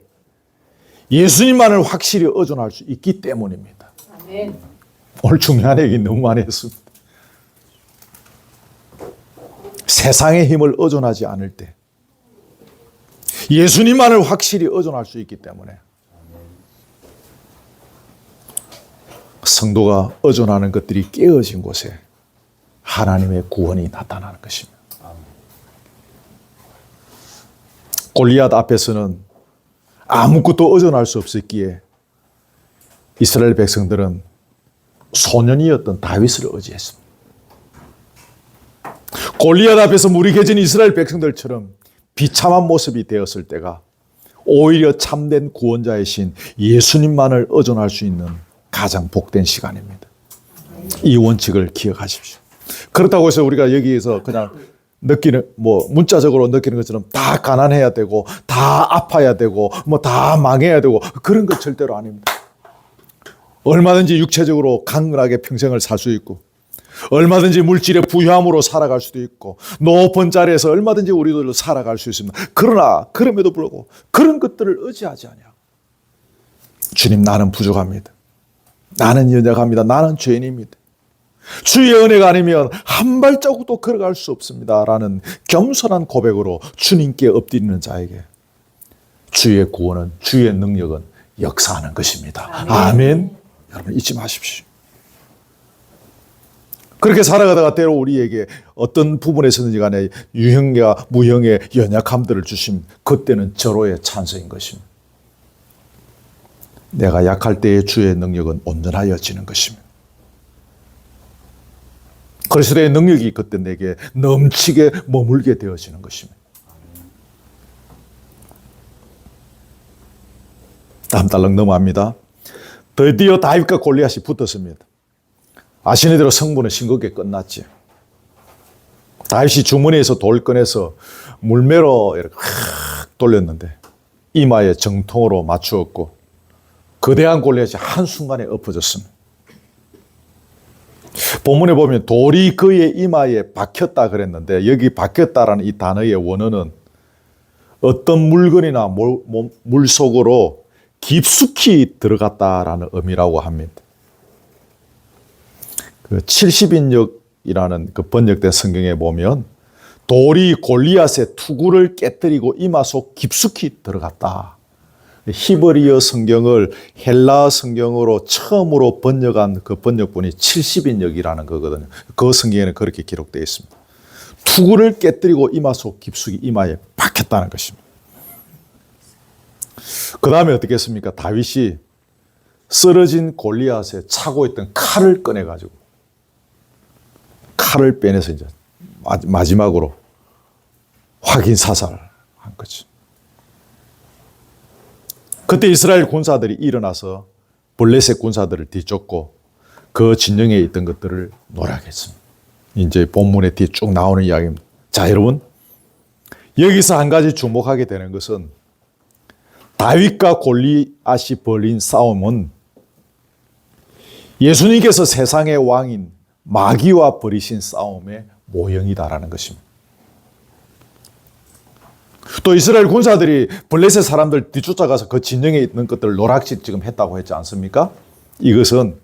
Speaker 1: 예수님만을 확실히 의존할 수 있기 때문입니다.
Speaker 3: 아멘.
Speaker 1: 오늘 중요한 얘기 너무 많이 했습니다. 세상의 힘을 의존하지 않을 때 예수님만을 확실히 의존할 수 있기 때문에 성도가 의존하는 것들이 깨어진 곳에 하나님의 구원이 나타나는 것입니다. 골리앗 앞에서는 아무것도 의존할 수 없었기에 이스라엘 백성들은 소년이었던 다윗을 의지했습니다. 골리앗 앞에서 무리해진 이스라엘 백성들처럼 비참한 모습이 되었을 때가 오히려 참된 구원자이신 예수님만을 의존할 수 있는 가장 복된 시간입니다. 이 원칙을 기억하십시오. 그렇다고 해서 우리가 여기에서 그냥 느끼는, 문자적으로 느끼는 것처럼 다 가난해야 되고, 다 아파야 되고, 다 망해야 되고, 그런 것 절대로 아닙니다. 얼마든지 육체적으로 강건하게 평생을 살 수 있고, 얼마든지 물질의 부유함으로 살아갈 수도 있고, 높은 자리에서 얼마든지 우리도 살아갈 수 있습니다. 그러나 그럼에도 불구하고 그런 것들을 의지하지 않냐. 주님, 나는 부족합니다. 나는 연약합니다. 나는 죄인입니다. 주의 은혜가 아니면 한 발자국도 걸어갈 수 없습니다. 라는 겸손한 고백으로 주님께 엎드리는 자에게 주의 구원은, 주의 능력은 역사하는 것입니다. 아멘. 여러분 잊지 마십시오. 그렇게 살아가다가 때로 우리에게 어떤 부분에서든지 간에 유형과 무형의 연약함들을 주심, 그때는 절호의 찬스인 것입니다. 내가 약할 때의 주의 능력은 온전하여지는 것입니다. 그리스도의 능력이 그때 내게 넘치게 머물게 되어지는 것입니다. 다음 달랑 넘어갑니다. 드디어 다윗과 골리앗이 붙었습니다. 아시는 대로 승부는 싱겁게 끝났지. 다윗이 주머니에서 돌 꺼내서 물매로 이렇게 돌렸는데 이마에 정통으로 맞추었고, 거대한 골리앗이 한순간에 엎어졌습니다. 본문에 보면 돌이 그의 이마에 박혔다 그랬는데, 여기 박혔다라는 이 단어의 원어는 어떤 물건이나 물 속으로 깊숙이 들어갔다라는 의미라고 합니다. 그 70인역이라는 그 번역된 성경에 보면 돌이 골리앗의 투구를 깨뜨리고 이마 속 깊숙이 들어갔다. 히브리어 성경을 헬라 성경으로 처음으로 번역한 그 번역본이 70인역이라는 거거든요. 그 성경에는 그렇게 기록되어 있습니다. 투구를 깨뜨리고 이마 속 깊숙이 이마에 박혔다는 것입니다. 그 다음에 어떻게 했습니까? 다윗이 쓰러진 골리앗에 차고 있던 칼을 꺼내가지고 칼을 빼내서 이제 마지막으로 확인 사살한 거지. 그때 이스라엘 군사들이 일어나서 블레셋 군사들을 뒤쫓고 그 진영에 있던 것들을 노략했습니다. 이제 본문에 뒤에 쭉 나오는 이야기입니다. 자, 여러분, 여기서 한 가지 주목하게 되는 것은 다윗과 골리앗이 벌인 싸움은 예수님께서 세상의 왕인 마귀와 벌이신 싸움의 모형이다라는 것입니다. 또 이스라엘 군사들이 블레셋 사람들 뒤쫓아가서 그 진영에 있는 것들을 노략질 지금 했다고 했지 않습니까? 이것은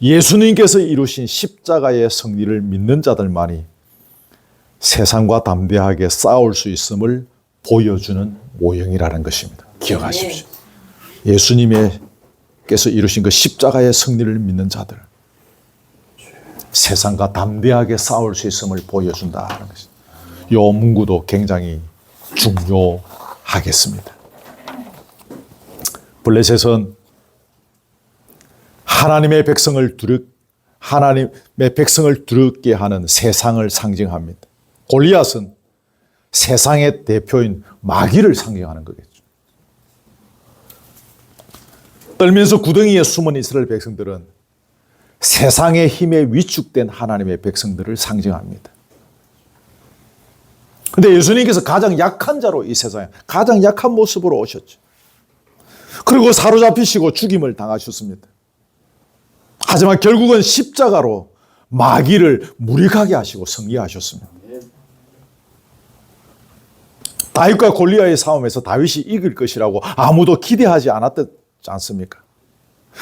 Speaker 1: 예수님께서 이루신 십자가의 승리를 믿는 자들만이 세상과 담대하게 싸울 수 있음을 보여주는 모형이라는 것입니다. 기억하십시오. 예수님께서 이루신 그 십자가의 승리를 믿는 자들, 세상과 담대하게 싸울 수 있음을 보여준다는 것입니다. 이 문구도 굉장히 중요하겠습니다. 블레셋은 하나님의 백성을 두렵게 하는 세상을 상징합니다. 골리앗은 세상의 대표인 마귀를 상징하는 거겠죠. 떨면서 구덩이에 숨은 이스라엘 백성들은 세상의 힘에 위축된 하나님의 백성들을 상징합니다. 그런데 예수님께서 가장 약한 자로 이 세상에 가장 약한 모습으로 오셨죠. 그리고 사로잡히시고 죽임을 당하셨습니다. 하지만 결국은 십자가로 마귀를 무력하게 하시고 승리하셨습니다. 다윗과 골리앗의 싸움에서 다윗이 이길 것이라고 아무도 기대하지 않았지 않습니까?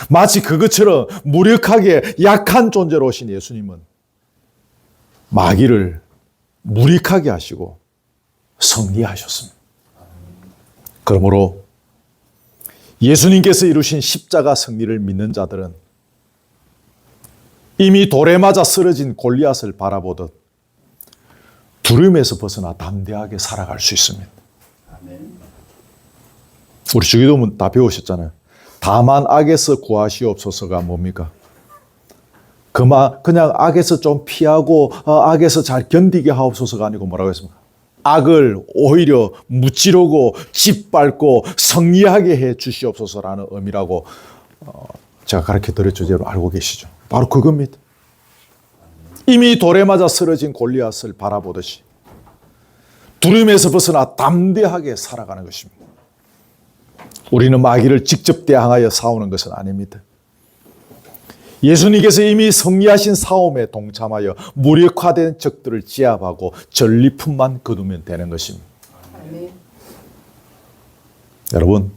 Speaker 1: 마치 그것처럼 무력하게 약한 존재로 오신 예수님은 마귀를 무력하게 하시고 승리하셨습니다. 그러므로 예수님께서 이루신 십자가 승리를 믿는 자들은 이미 돌에 맞아 쓰러진 골리앗을 바라보듯 두려움에서 벗어나 담대하게 살아갈 수 있습니다. 우리 주기도문 다 배우셨잖아요. 다만 악에서 구하시옵소서가 뭡니까? 그냥 악에서 좀 피하고 악에서 잘 견디게 하옵소서가 아니고 뭐라고 했습니까? 악을 오히려 무찌르고 짓밟고 승리하게 해 주시옵소서라는 의미라고 제가 가르쳐 드렸죠. 여러분 알고 계시죠? 바로 그겁니다. 이미 돌에 맞아 쓰러진 골리앗을 바라보듯이 두려움에서 벗어나 담대하게 살아가는 것입니다. 우리는 마귀를 직접 대항하여 싸우는 것은 아닙니다. 예수님께서 이미 승리하신 싸움에 동참하여 무력화된 적들을 제압하고 전리품만 거두면 되는 것입니다. 아멘. 여러분,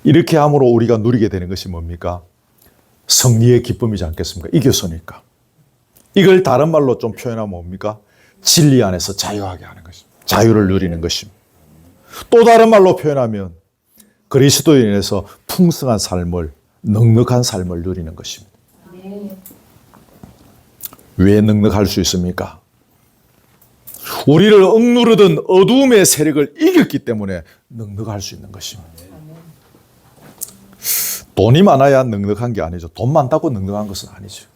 Speaker 1: 이렇게 함으로 우리가 누리게 되는 것이 뭡니까? 승리의 기쁨이지 않겠습니까? 이겼으니까. 이걸 다른 말로 좀 표현하면 뭡니까? 진리 안에서 자유하게 하는 것입니다. 자유를 누리는 것입니다. 또 다른 말로 표현하면 그리스도인에서 풍성한 삶을, 넉넉한 삶을 누리는 것입니다. 왜 넉넉할 수 있습니까? 우리를 억누르던 어두움의 세력을 이겼기 때문에 넉넉할 수 있는 것입니다. 돈이 많아야 넉넉한 게 아니죠. 돈 많다고 넉넉한 것은 아니죠.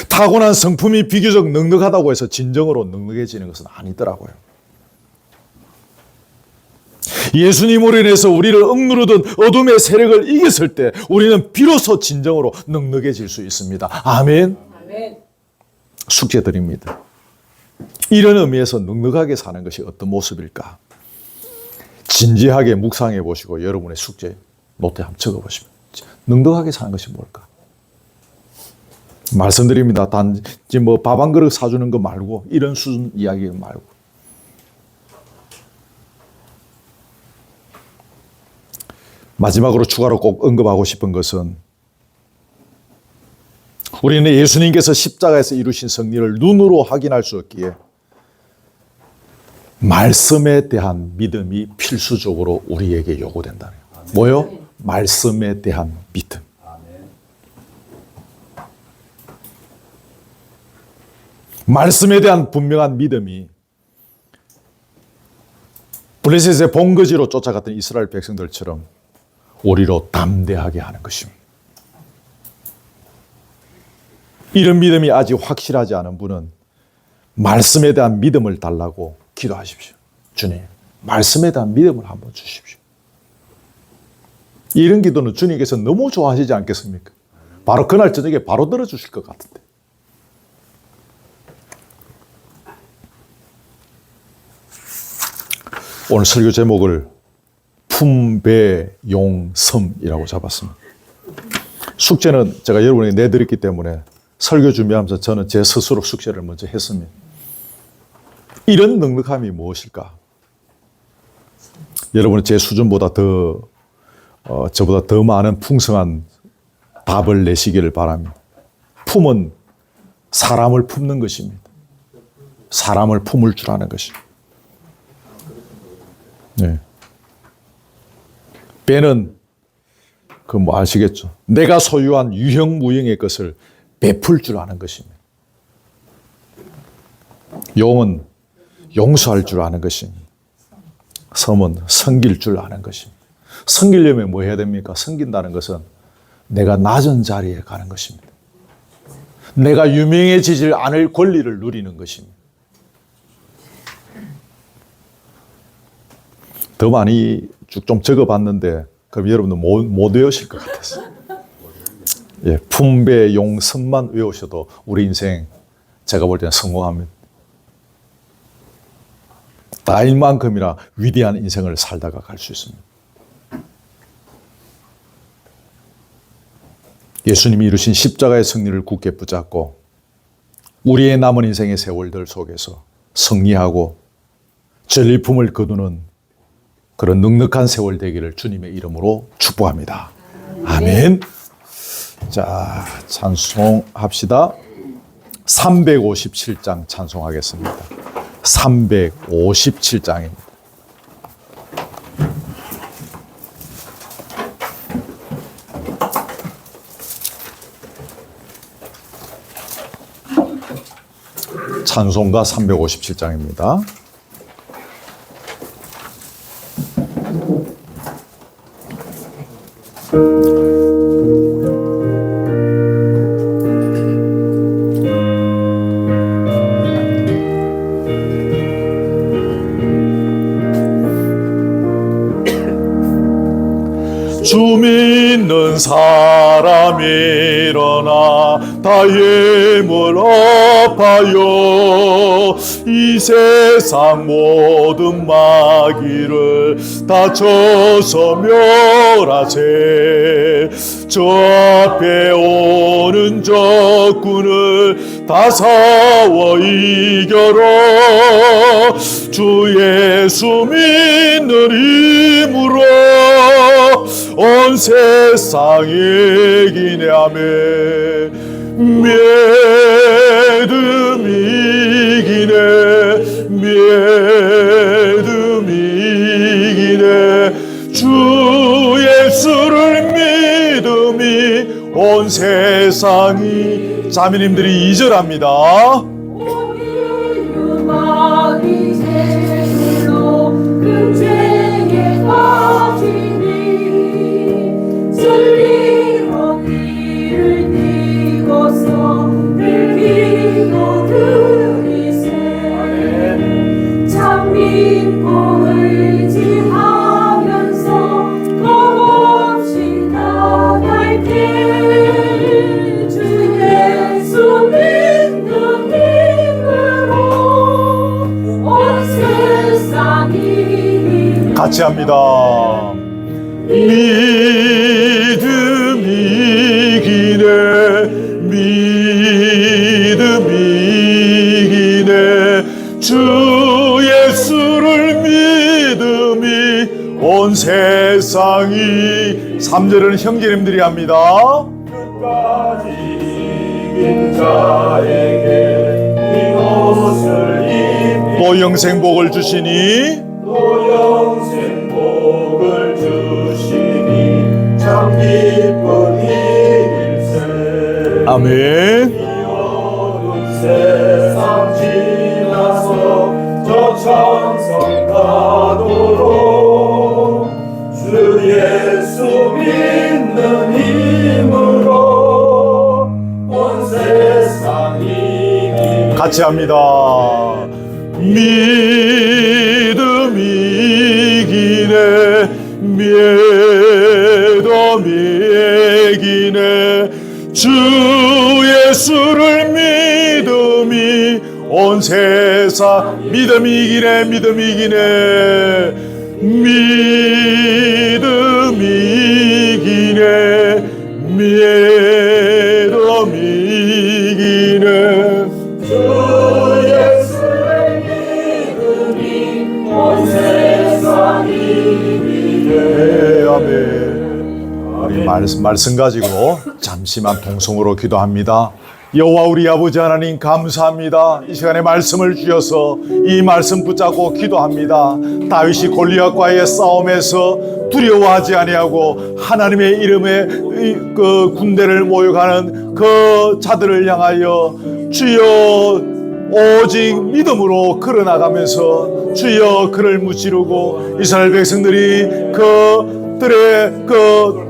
Speaker 1: 타고난 성품이 비교적 넉넉하다고 해서 진정으로 넉넉해지는 것은 아니더라고요. 예수님으로 인해서 우리를 억누르던 어둠의 세력을 이겼을 때 우리는 비로소 진정으로 넉넉해질 수 있습니다. 아멘. 아멘. 숙제 드립니다. 이런 의미에서 넉넉하게 사는 것이 어떤 모습일까? 진지하게 묵상해 보시고 여러분의 숙제 노트에 한번 적어 보십시오. 넉넉하게 사는 것이 뭘까? 말씀드립니다. 단지 뭐 밥 한 그릇 사주는 거 말고 이런 수준 이야기 말고. 마지막으로 추가로 꼭 언급하고 싶은 것은 우리는 예수님께서 십자가에서 이루신 승리를 눈으로 확인할 수 없기에 말씀에 대한 믿음이 필수적으로 우리에게 요구된다는 거예요. 뭐요? 말씀에 대한 믿음. 말씀에 대한 분명한 믿음이 블레셋의 본거지로 쫓아갔던 이스라엘 백성들처럼 우리로 담대하게 하는 것입니다. 이런 믿음이 아직 확실하지 않은 분은 말씀에 대한 믿음을 달라고 기도하십시오. 주님, 말씀에 대한 믿음을 한번 주십시오. 이런 기도는 주님께서 너무 좋아하시지 않겠습니까? 바로 그날 저녁에 바로 들어주실 것 같은데. 오늘 설교 제목을 품배용섬이라고 잡았습니다. 숙제는 제가 여러분에게 내드렸기 때문에 설교 준비하면서 저는 제 스스로 숙제를 먼저 했습니다. 이런 넉넉함이 무엇일까? 여러분은 제 수준보다 저보다 더 많은 풍성한 답을 내시기를 바랍니다. 품은 사람을 품는 것입니다. 사람을 품을 줄 아는 것입니다. 네. 배는 아시겠죠? 내가 소유한 유형무형의 것을 베풀 줄 아는 것입니다. 용은 용서할 줄 아는 것입니다. 섬은 섬길 줄 아는 것입니다. 섬기려면 뭐 해야 됩니까? 섬긴다는 것은 내가 낮은 자리에 가는 것입니다. 내가 유명해지지 않을 권리를 누리는 것입니다. 더 많이 쭉 좀 적어봤는데 그럼 여러분들 못 외우실 것 같았어요. 예, 품배, 용, 섬만 외우셔도 우리 인생 제가 볼 때는 성공합니다. 다인만큼이나 위대한 인생을 살다가 갈 수 있습니다. 예수님이 이루신 십자가의 승리를 굳게 붙잡고 우리의 남은 인생의 세월들 속에서 승리하고 전리품을 거두는 그런 넉넉한 세월 되기를 주님의 이름으로 축복합니다. 아멘. 자, 찬송합시다. 357장 찬송하겠습니다. 357장입니다. 찬송가 357장입니다. 주 믿는 사람 사람 일어나 다의 물 엎하여 이 세상 모든 마귀를 다쳐서 멸하세. 저 앞에 오는 적군을 다 싸워 이겨라. 주 예수 믿는 힘으로 온 세상에 이기네. 아멘. 믿음이 이기네. 믿음이 이기네. 주 예수를 믿음이 온 세상이. 자매님들이 2절 합니다. 같이 합니다. 믿음이 이기네. 믿음이 이기네. 주 예수를 믿음이 온 세상이. 3절은 형제님들이 합니다. 끝까지 이긴 자에게 이 옷을 입히 또 영생복을 주시니 영생 복을 주시니 참 기쁜 일일세. 아멘. 이 어두운 세상 지나서 저 천성 가도록 주 예수 믿는 힘으로 온 세상이. 같이 합니다. 믿음이 이기네. 믿음이 이기네. 주 예수를 믿음이 온 세상. 믿음이 이기네. 믿음이 이기네. 믿음이 이기네. 믿음이 이기네. 주 예수의 믿음이 온 세상이 이기네. 아멘. 우리 말씀 가지고 잠시만 통성으로 기도합니다. 여호와 우리 아버지 하나님 감사합니다. 이 시간에 말씀을 주셔서 이 말씀 붙잡고 기도합니다. 다윗이 골리앗과의 싸움에서 두려워하지 아니하고 하나님의 이름에 그 군대를 모욕하는 그 자들을 향하여 주여 오직 믿음으로 걸어나가면서 주여 그를 무찌르고 이스라엘 백성들이 그들의 그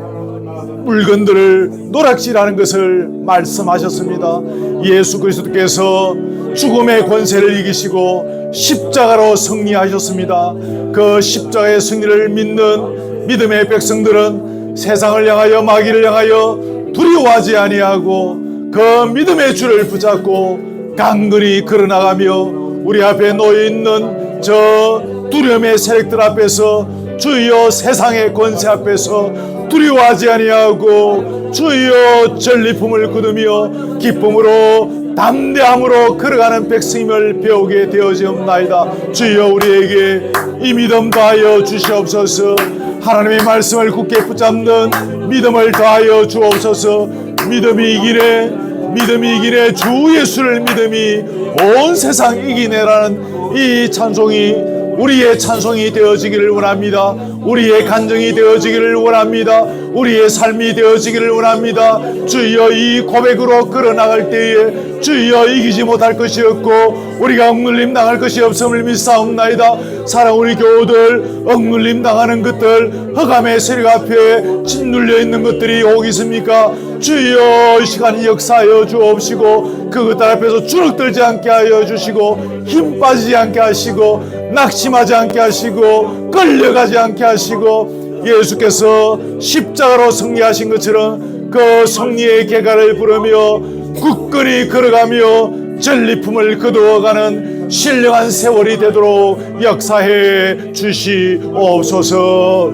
Speaker 1: 물건들을 노략질하는 것을 말씀하셨습니다. 예수 그리스도께서 죽음의 권세를 이기시고 십자가로 승리하셨습니다. 그 십자가의 승리를 믿는 믿음의 백성들은 세상을 향하여 마귀를 향하여 두려워하지 아니하고 그 믿음의 줄을 붙잡고 강건히 걸어나가며 우리 앞에 놓여있는 저 두려움의 세력들 앞에서 주여 세상의 권세 앞에서 두려워하지 아니하고 주여 전리품을 거두며 기쁨으로 담대함으로 걸어가는 백성임을 배우게 되어지옵나이다. 주여 우리에게 이 믿음 더하여 주시옵소서. 하나님의 말씀을 굳게 붙잡는 믿음을 더하여 주옵소서. 믿음이 이기네. 믿음이 이기네. 주 예수를 믿음이 온 세상 이기네라는 이 찬송이 우리의 찬송이 되어지기를 원합니다. 우리의 간증이 되어지기를 원합니다. 우리의 삶이 되어지기를 원합니다. 주여 이 고백으로 걸어나갈 때에 주여 이기지 못할 것이 없고 우리가 억눌림 당할 것이 없음을 믿사옵나이다. 사랑 우리 교우들 억눌림 당하는 것들 흑암의 세력 앞에 짓눌려 있는 것들이 혹 있습니까? 주여 이 시간 역사하여 주옵시고 그것들 앞에서 주눅들지 않게 하여 주시고 힘 빠지지 않게 하시고 낙심하지 않게 하시고 끌려가지 않게 하시고 예수께서 십자가로 승리하신 것처럼 그 승리의 계가를 부르며 굳건히 걸어가며 전리품을 거두어가는 신령한 세월이 되도록 역사해 주시옵소서.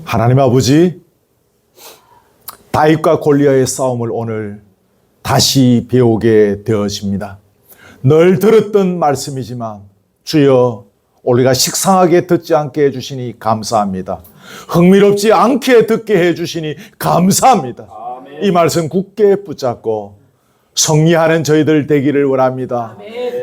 Speaker 1: 하나님 아버지, 다윗과 골리앗의 싸움을 오늘 다시 배우게 되어집니다. 늘 들었던 말씀이지만 주여, 우리가 식상하게 듣지 않게 해주시니 감사합니다. 흥미롭지 않게 듣게 해주시니 감사합니다. 이 말씀 굳게 붙잡고 승리하는 저희들 되기를 원합니다.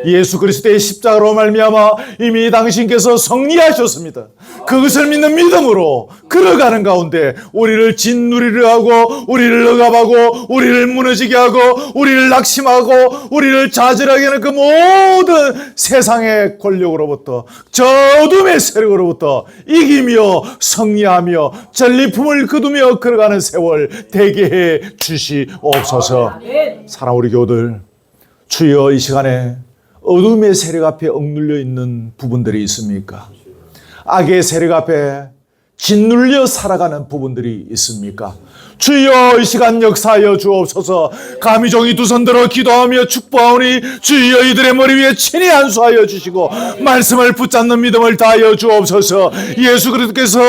Speaker 1: 예수 그리스도의 십자가로 말미암아 이미 당신께서 승리하셨습니다. 그것을 믿는 믿음으로 걸어가는 가운데 우리를 짓누리를 하고 우리를 억압하고 우리를 무너지게 하고 우리를 낙심하고 우리를 좌절하게 하는 그 모든 세상의 권력으로부터 저 어둠의 세력으로부터 이기며 승리하며 전리품을 거두며 걸어가는 세월 되게 해 주시옵소서. 사랑 우리 교우들, 주여 이 시간에 어둠의 세력 앞에 억눌려 있는 부분들이 있습니까? 악의 세력 앞에 짓눌려 살아가는 부분들이 있습니까? 주여 이 시간 역사하여 주옵소서. 감히 종이 두 손 들어 기도하며 축복하오니 주여 이들의 머리 위에 친히 안수하여 주시고 말씀을 붙잡는 믿음을 다하여 주옵소서. 예수 그리스도께서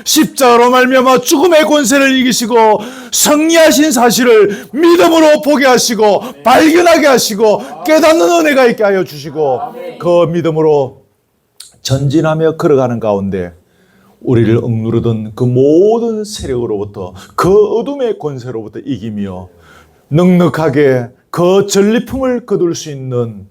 Speaker 1: 십자가로 말미암아 죽음의 권세를 이기시고 승리하신 사실을 믿음으로 보게 하시고 발견하게 하시고 깨닫는 은혜가 있게 하여 주시고 그 믿음으로 전진하며 걸어가는 가운데 우리를 억누르던 그 모든 세력으로부터 그 어둠의 권세로부터 이기며 넉넉하게 그 전리품을 거둘 수 있는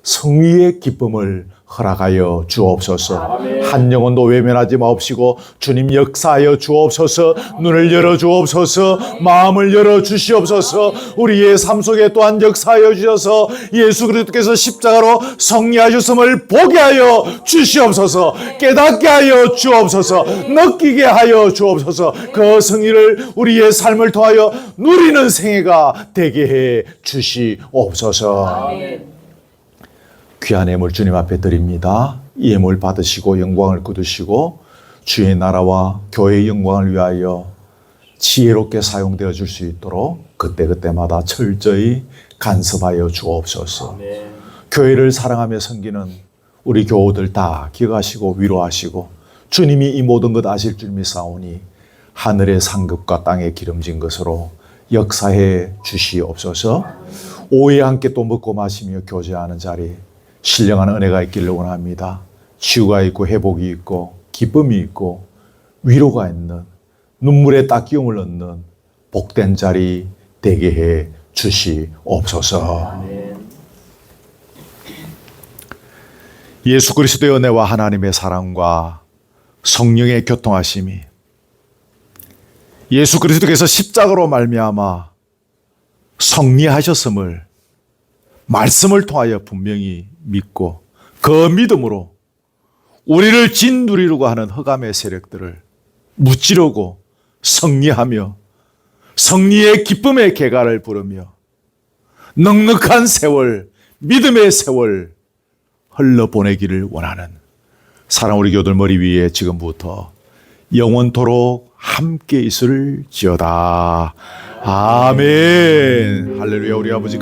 Speaker 1: 승리의 기쁨을 허락하여 주옵소서. 한 영혼도 외면하지 마옵시고 주님 역사하여 주옵소서. 눈을 열어 주옵소서. 마음을 열어 주시옵소서. 우리의 삶 속에 또한 역사하여 주셔서 예수 그리스도께서 십자가로 승리하셨음을 보게 하여 주시옵소서. 깨닫게 하여 주옵소서. 느끼게 하여 주옵소서. 그 승리를 우리의 삶을 통하여 누리는 생애가 되게 해 주시옵소서. 귀한 예물 주님 앞에 드립니다. 이 예물 받으시고 영광을 거두시고 주의 나라와 교회의 영광을 위하여 지혜롭게 사용되어 줄 수 있도록 그때그때마다 철저히 간섭하여 주옵소서. 교회를 사랑하며 섬기는 우리 교우들 다 기억하시고 위로하시고 주님이 이 모든 것 아실 줄 믿사오니 하늘의 상급과 땅의 기름진 것으로 역사해 주시옵소서. 오후에 함께 또 먹고 마시며 교제하는 자리 신령한 은혜가 있기를 원합니다. 치유가 있고 회복이 있고 기쁨이 있고 위로가 있는 눈물에 따기움을 얻는 복된 자리 되게 해 주시옵소서. 예수 그리스도의 은혜와 하나님의 사랑과 성령의 교통하심이 예수 그리스도께서 십자가로 말미암아 승리하셨음을 말씀을 통하여 분명히 믿고 그 믿음으로 우리를 짓누리려고 하는 흑암의 세력들을 무찌르고 승리하며 승리의 기쁨의 계가를 부르며 넉넉한 세월, 믿음의 세월 흘러보내기를 원하는 사랑 우리 교들 머리 위에 지금부터 영원토록 함께 있을지어다. 아멘. 할렐루야. 우리 아버지